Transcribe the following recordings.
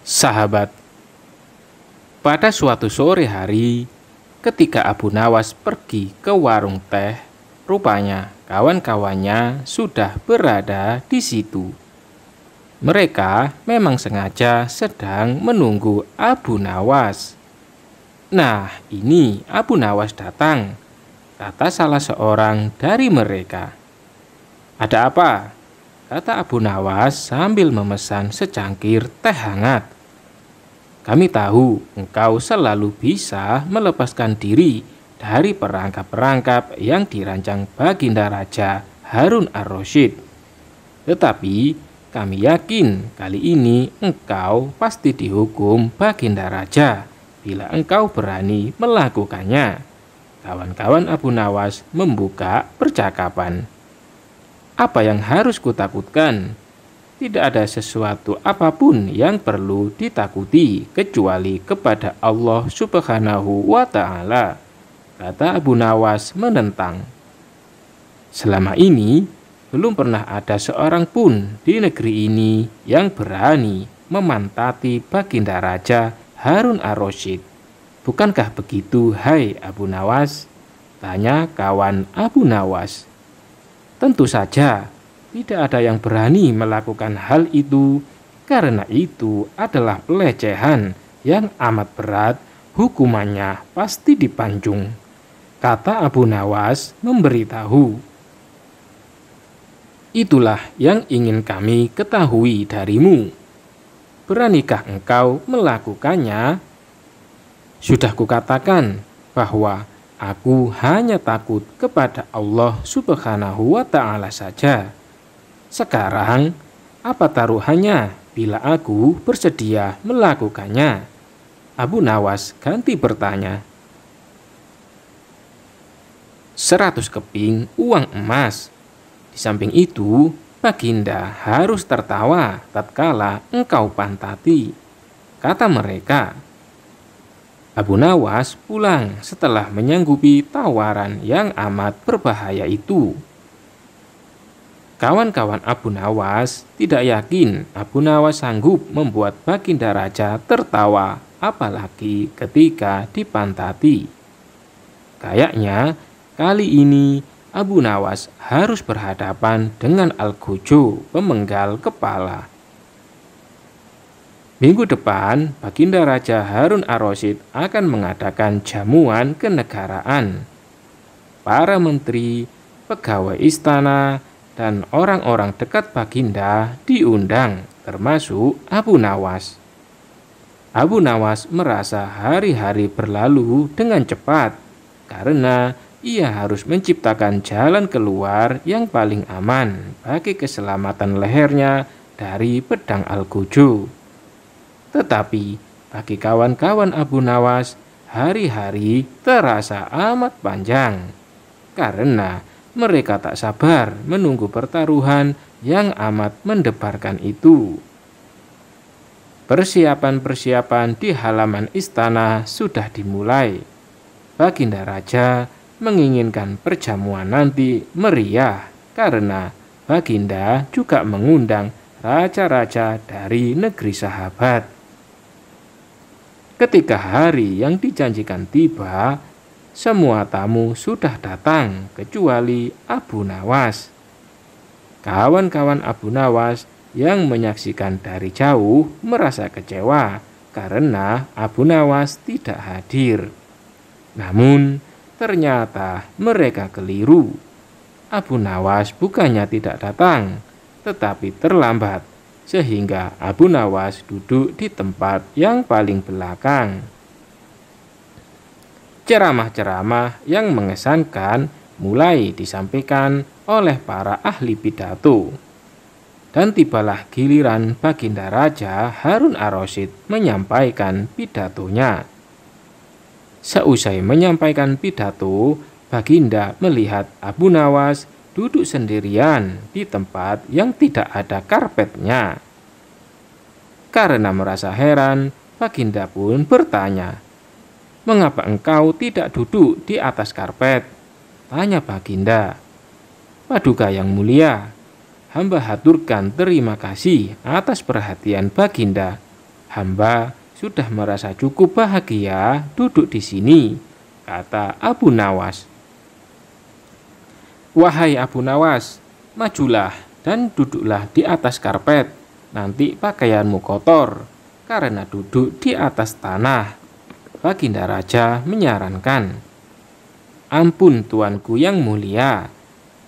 Sahabat, pada suatu sore hari, ketika Abu Nawas pergi ke warung teh, rupanya kawan-kawannya sudah berada di situ. Mereka memang sengaja sedang menunggu Abu Nawas. Nah, ini Abu Nawas datang, kata salah seorang dari mereka. Ada apa? Kata Abu Nawas sambil memesan secangkir teh hangat. Kami tahu engkau selalu bisa melepaskan diri dari perangkap-perangkap yang dirancang Baginda Raja Harun ar-Rasyid. Tetapi kami yakin kali ini engkau pasti dihukum Baginda Raja bila engkau berani melakukannya. Kawan-kawan Abu Nawas membuka percakapan. Apa yang harus kutakutkan? Tidak ada sesuatu apapun yang perlu ditakuti kecuali kepada Allah Subhanahu wa Ta'ala, kata Abu Nawas menentang. Selama ini belum pernah ada seorang pun di negeri ini yang berani memantati Baginda Raja Harun ar-Rasyid. Bukankah begitu, hai Abu Nawas? Tanya kawan Abu Nawas. Tentu saja, tidak ada yang berani melakukan hal itu, karena itu adalah pelecehan yang amat berat, hukumannya pasti dipanjung, kata Abu Nawas memberitahu. Itulah yang ingin kami ketahui darimu. Beranikah engkau melakukannya? Sudah kukatakan bahwa aku hanya takut kepada Allah Subhanahu wa Ta'ala saja. Sekarang, apa taruhannya bila aku bersedia melakukannya? Abu Nawas ganti bertanya. 100 keping uang emas. Di samping itu, Baginda harus tertawa tatkala engkau pantati, kata mereka. Abu Nawas pulang setelah menyanggupi tawaran yang amat berbahaya itu. Kawan-kawan Abu Nawas tidak yakin Abu Nawas sanggup membuat Baginda Raja tertawa, apalagi ketika dipantati. Kayaknya kali ini Abu Nawas harus berhadapan dengan Al-Gojo, pemenggal kepala. Minggu depan, Baginda Raja Harun ar-Rasyid akan mengadakan jamuan kenegaraan. Para menteri, pegawai istana, dan orang-orang dekat Baginda diundang, termasuk Abu Nawas. Abu Nawas merasa hari-hari berlalu dengan cepat, karena ia harus menciptakan jalan keluar yang paling aman bagi keselamatan lehernya dari pedang Al-Gojo. Tetapi bagi kawan-kawan Abu Nawas, hari-hari terasa amat panjang, karena mereka tak sabar menunggu pertaruhan yang amat mendebarkan itu. Persiapan-persiapan di halaman istana sudah dimulai. Baginda Raja menginginkan perjamuan nanti meriah, karena Baginda juga mengundang raja-raja dari negeri sahabat. Ketika hari yang dijanjikan tiba, semua tamu sudah datang kecuali Abu Nawas. Kawan-kawan Abu Nawas yang menyaksikan dari jauh merasa kecewa karena Abu Nawas tidak hadir. Namun ternyata mereka keliru. Abu Nawas bukannya tidak datang, tetapi terlambat, sehingga Abu Nawas duduk di tempat yang paling belakang. Ceramah-ceramah yang mengesankan mulai disampaikan oleh para ahli pidato. Dan tibalah giliran Baginda Raja Harun ar-Rasyid menyampaikan pidatonya. Seusai menyampaikan pidato, Baginda melihat Abu Nawas duduk sendirian di tempat yang tidak ada karpetnya. Karena merasa heran, Baginda pun bertanya, "Mengapa engkau tidak duduk di atas karpet?" Tanya Baginda. "Paduka yang mulia, hamba haturkan terima kasih atas perhatian Baginda. Hamba sudah merasa cukup bahagia duduk di sini, kata Abu Nawas. Wahai Abu Nawas, majulah dan duduklah di atas karpet. Nanti pakaianmu kotor karena duduk di atas tanah. Baginda Raja menyarankan. Ampun tuanku yang mulia,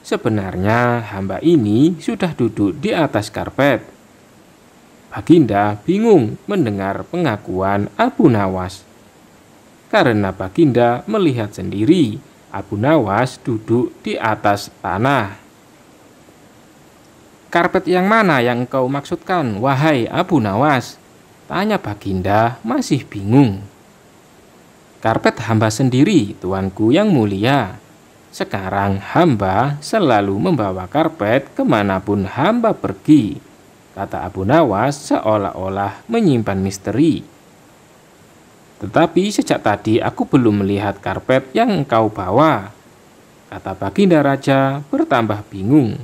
sebenarnya hamba ini sudah duduk di atas karpet. Baginda bingung mendengar pengakuan Abu Nawas. Karena Baginda melihat sendiri Abu Nawas duduk di atas tanah. Karpet yang mana yang engkau maksudkan, wahai Abu Nawas? Tanya Baginda masih bingung. Karpet hamba sendiri, tuanku yang mulia. Sekarang hamba selalu membawa karpet kemanapun hamba pergi, kata Abu Nawas seolah-olah menyimpan misteri. Tetapi sejak tadi aku belum melihat karpet yang engkau bawa, kata Baginda Raja bertambah bingung.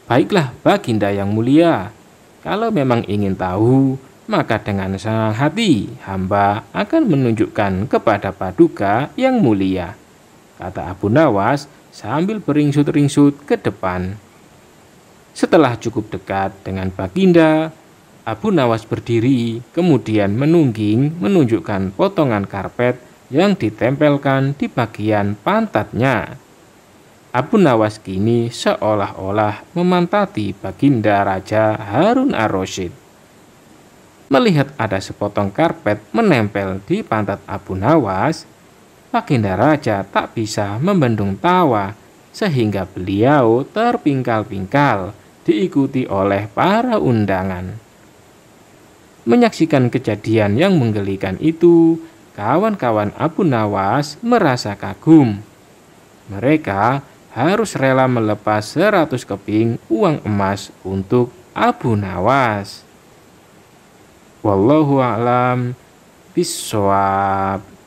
Baiklah Baginda yang mulia, kalau memang ingin tahu, maka dengan senang hati hamba akan menunjukkan kepada Paduka yang mulia, kata Abu Nawas sambil beringsut-ringsut ke depan. Setelah cukup dekat dengan Baginda, Abu Nawas berdiri, kemudian menungging menunjukkan potongan karpet yang ditempelkan di bagian pantatnya. Abu Nawas kini seolah-olah memantati Baginda Raja Harun ar-Rasyid. Melihat ada sepotong karpet menempel di pantat Abu Nawas, Baginda Raja tak bisa membendung tawa sehingga beliau terpingkal-pingkal diikuti oleh para undangan. Menyaksikan kejadian yang menggelikan itu, kawan-kawan Abu Nawas merasa kagum. Mereka harus rela melepas 100 keping uang emas untuk Abu Nawas. Wallahu a'lam bishawab.